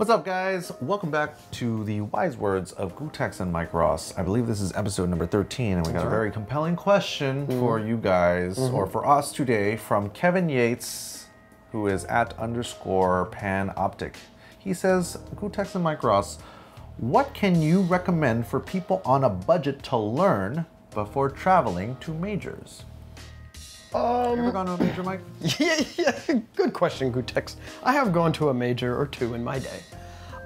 What's up, guys? Welcome back to the wise words of Gootecks and Mike Ross. I believe this is episode number 13, and we got a very compelling question for you guys, or for us today, from Kevin Yates, who is at _panoptic. He says, Gootecks and Mike Ross, what can you recommend for people on a budget to learn before traveling to majors? You ever gone to a major, Mike? Yeah, good question, Gootecks. I have gone to a major or two in my day.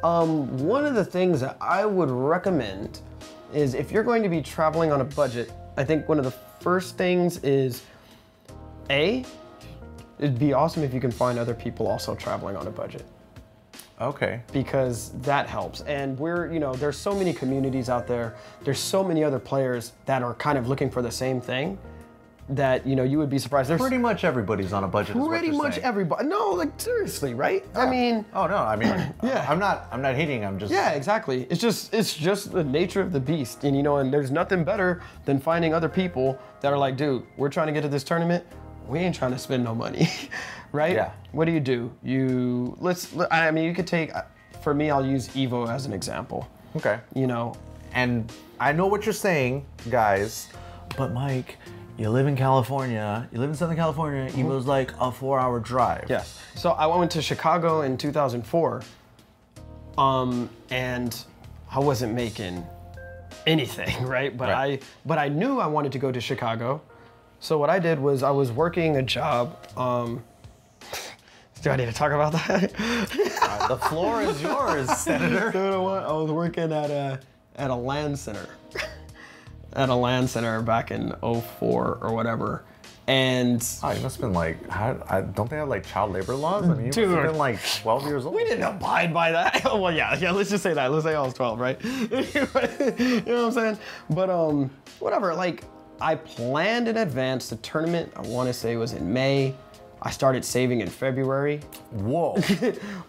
One of the things that I would recommend is if you're going to be traveling on a budget, I think one of the first things is, it'd be awesome if you can find other people also traveling on a budget. Okay. Because that helps. And there's so many communities out there. There's so many other players that are kind of looking for the same thing that, you would be surprised. There's pretty much everybody's on a budget. Pretty much everybody. No, like seriously, right? Yeah. I mean. Oh no, I mean, yeah. I'm not hating. I'm just. Yeah, exactly. It's just the nature of the beast, and and there's nothing better than finding other people that are like, dude, we're trying to get to this tournament. We ain't trying to spend no money, right? Yeah. What do? You could take. For me, I'll use Evo as an example. Okay. And I know what you're saying, guys, but Mike, you live in California, you live in Southern California, Evo's like a 4-hour drive. Yes. So I went to Chicago in 2004, and I wasn't making anything, right? But I knew I wanted to go to Chicago. So what I did was I was working a job, do I need to talk about that? The floor is yours, Senator. You know what? I was working at a land center. At a land center back in 04 or whatever. And you must have been like, don't they have like child labor laws? I mean, you must have been like 12 years old. We didn't abide by that. Well, yeah, let's just say that. Let's say I was 12, right? You know what I'm saying? But whatever, like I planned in advance. The tournament, I want to say, was in May. I started saving in February. Whoa.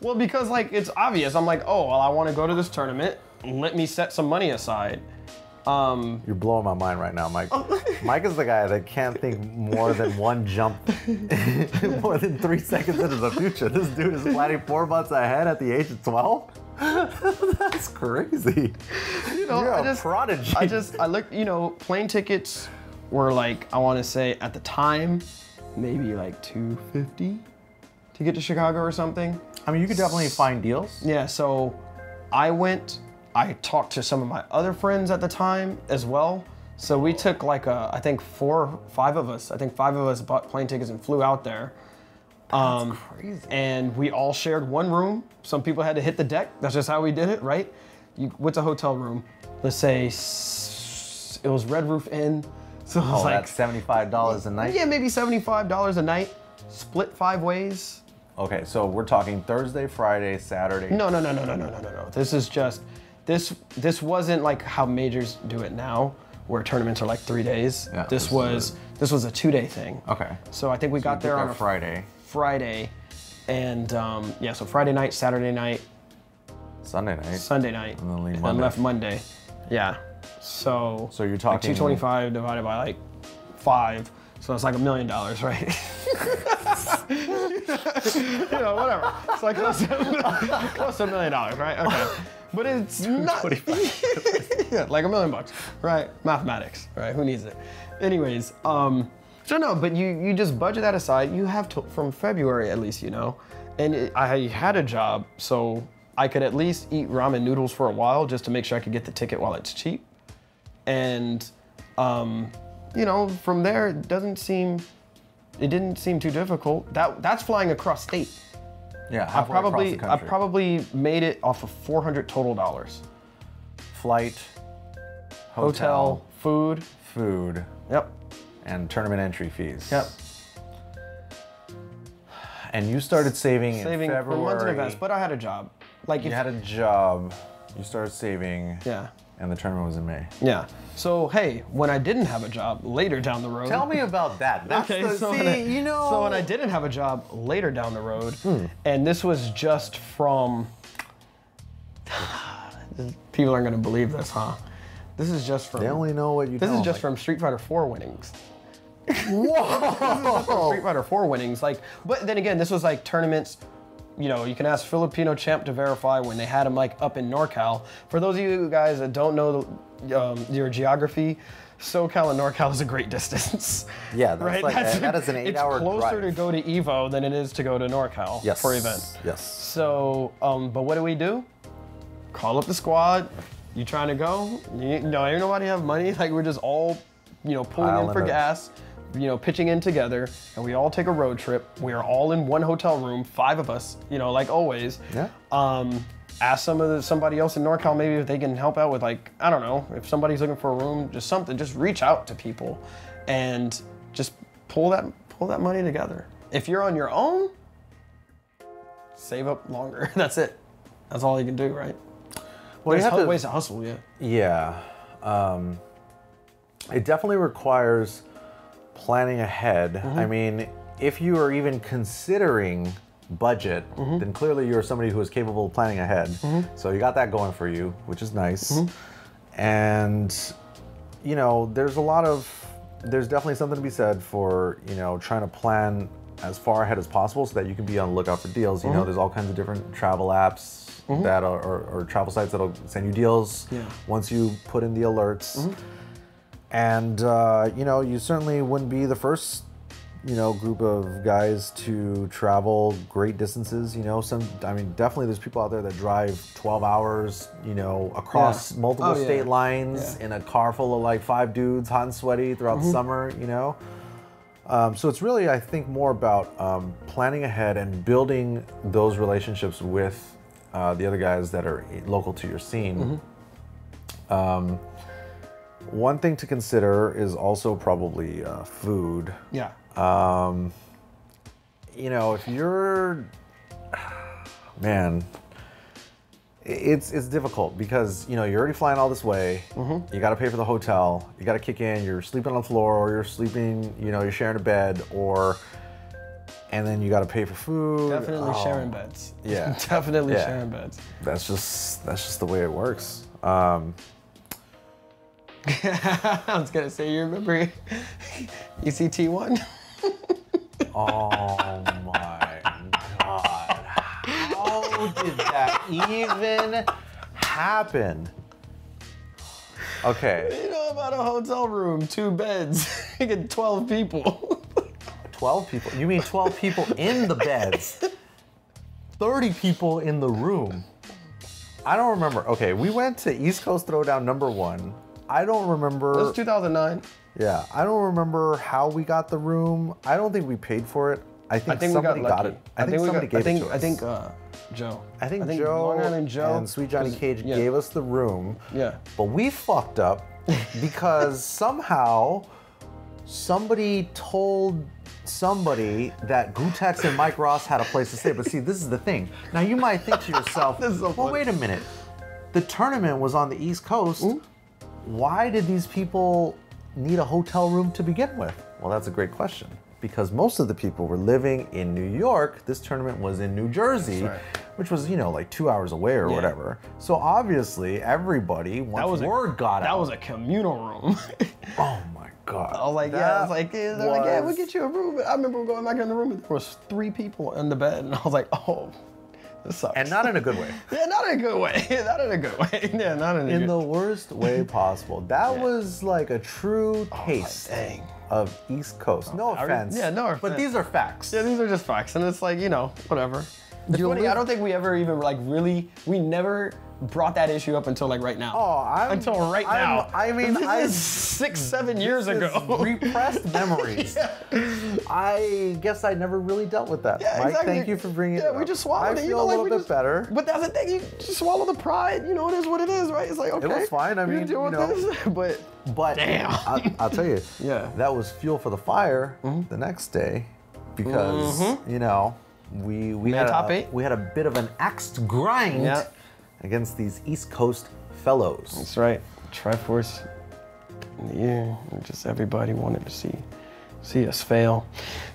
Well, because like it's obvious. I'm like, oh, well, I want to go to this tournament. Let me set some money aside. You're blowing my mind right now, Mike. Mike is the guy that can't think more than one jump, more than 3 seconds into the future. This dude is planning 4 months ahead at the age of 12? That's crazy. You're a prodigy. I looked, plane tickets were like, I want to say at the time, maybe like $250 to get to Chicago or something. I mean, you could definitely find deals. Yeah, so I talked to some of my other friends at the time as well. So we took like I think 5 of us bought plane tickets and flew out there. That's crazy. And we all shared one room. Some people had to hit the deck. That's just how we did it, right? What's a hotel room? Let's say it was Red Roof Inn. So it was that's $75 a night? Yeah, maybe $75 a night. Split 5 ways. Okay, so we're talking Thursday, Friday, Saturday. No. This is just, this wasn't like how majors do it now, where tournaments are like 3 days. Yeah, this was a 2-day thing. Okay. So I think we got there on a Friday, and so Friday night, Saturday night, Sunday night, and then left Monday. Yeah. So you're talking like 225 divided by like 5, so it's like $1 million, right? Whatever. It's like close to $1 million, right? Okay. But it's not. Yeah, like $1 million, right? Mathematics, right? Who needs it? Anyways, so no, but you just budget that aside. You have to, from February at least, and I had a job, so I could at least eat ramen noodles for a while just to make sure I could get the ticket while it's cheap. And, from there, it didn't seem too difficult. That's flying across state. Yeah, I probably made it off of $400 total. Flight, hotel, food. Yep. And tournament entry fees. Yep. And you started saving in February. For months in advance, but I had a job. Like you had a job, you started saving. Yeah. And the tournament was in May. Yeah. So hey, when I didn't have a job later down the road. Tell me about that. So when I didn't have a job later down the road, and this was just from. People aren't gonna believe this, huh? This is just from. They only know what you. This is just from Street Fighter 4 winnings. Whoa! Street Fighter 4 winnings, but then again, this was like tournaments you know, you can ask Filipino Champ to verify when they had him like up in NorCal. For those of you guys that don't know your geography, SoCal and NorCal is a great distance. Yeah, that's right? like, that is an 8-hour drive. It's closer to go to Evo than it is to go to NorCal for event. Yes. So, but what do? Call up the squad. You trying to go? Ain't nobody have money. Like we're just all, you know, pulling in for gas, you know, pitching in together, and we all take a road trip. We are all in one hotel room, 5 of us, you know, like always. Yeah. Ask somebody else in NorCal maybe if they can help out with, like, I don't know, if somebody's looking for a room, just something, just reach out to people and just pull that money together. If you're on your own, save up longer. That's it. That's all you can do, right? Well, there's ways to hustle, yeah. Yeah. It definitely requires planning ahead. I mean, if you are even considering budget, then clearly you're somebody who is capable of planning ahead. So you got that going for you, which is nice. And, you know, there's definitely something to be said for, you know, trying to plan as far ahead as possible so that you can be on the lookout for deals. You know, there's all kinds of different travel apps that are, or travel sites that'll send you deals once you put in the alerts. And, you know, you certainly wouldn't be the first, you know, group of guys to travel great distances. You know, I mean, definitely there's people out there that drive 12 hours, you know, across multiple state lines in a car full of like 5 dudes, hot and sweaty throughout the summer, you know. So it's really, I think, more about planning ahead and building those relationships with the other guys that are local to your scene. One thing to consider is also probably food. Yeah. You know, if you're, man, it's difficult because, you know, you're already flying all this way. You got to pay for the hotel. You got to kick in. You're sleeping on the floor, or you're sleeping, you know, you're sharing a bed, and then you got to pay for food. Definitely sharing beds. Yeah. Definitely sharing beds. That's just the way it works. I was gonna say, you remember ECT1? Oh my God. How did that even happen? Okay. You know about a hotel room, 2 beds, you get 12 people. 12 people? You mean 12 people in the beds? 30 people in the room. I don't remember. Okay, we went to East Coast Throwdown #1. I don't remember. It was 2009. Yeah, I don't remember how we got the room. I don't think we paid for it. I think somebody got it. I think somebody gave it to us. I think Joe. I think Joe, Long Island Joe and Sweet Johnny Cage gave us the room. Yeah. But we fucked up because somehow somebody told somebody that Gootecks and Mike Ross had a place to stay. But see, this is the thing. Now you might think to yourself, well, wait a minute. The tournament was on the East Coast. Why did these people need a hotel room to begin with? Well, that's a great question. Because most of the people were living in New York. This tournament was in New Jersey, which was, you know, like 2 hours away or whatever. So obviously everybody, once word got out. That was a communal room. Oh my God. I was like, yeah, we'll get you a room. I remember going back in the room and there was 3 people in the bed. And I was like, oh, this sucks. And not in a good way. Yeah, not in a good way. Not in a good way. Yeah, not in a good way. In the worst way possible. That was like a true taste of East Coast. No offense. Yeah, no offense. But these are facts. Yeah, these are just facts. And it's like, you know, whatever. It's funny, I don't think we ever even like really, we never brought that issue up until like right now. Oh, until right now. I mean, this is 6, 7 years ago. Repressed memories. I guess I never really dealt with that. Yeah, Mike, exactly. thank you for bringing it up. We just swallowed it. I feel a little bit better. But that's the thing, you just swallow the pride. You know, it is what it is, right? It's like, okay. It was fine. I mean, deal with this, but damn. I'll tell you, that was fuel for the fire the next day because, you know, we had a bit of an axe to grind against these East Coast fellows. That's right. Triforce in the year. Just everybody wanted to see us fail.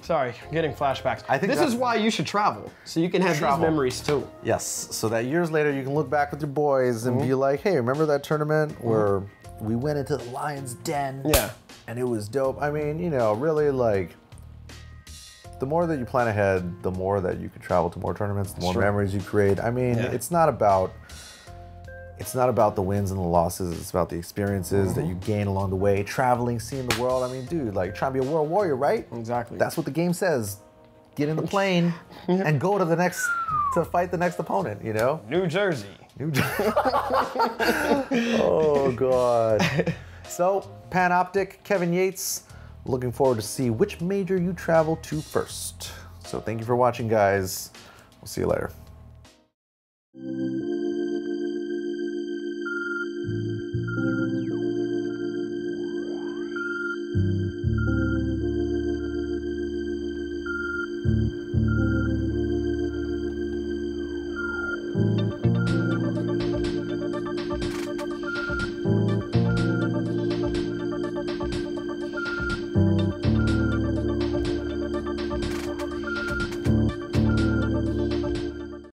Sorry, getting flashbacks. I think this is why you should travel, so you can have these memories too. Yes, so that years later you can look back with your boys and be like, hey, remember that tournament where we went into the Lion's Den? Yeah. And it was dope. I mean, you know, really like, the more that you plan ahead, the more that you can travel to more tournaments, the more Sure. memories you create. I mean, it's not about the wins and the losses. It's about the experiences that you gain along the way, traveling, seeing the world. I mean, dude, like trying to be a world warrior, right? Exactly. That's what the game says. Get in the plane and go to fight the next opponent, you know? New Jersey. Oh, God. So, Panoptic, Kevin Yates, looking forward to see which major you travel to first. So thank you for watching, guys. We'll see you later.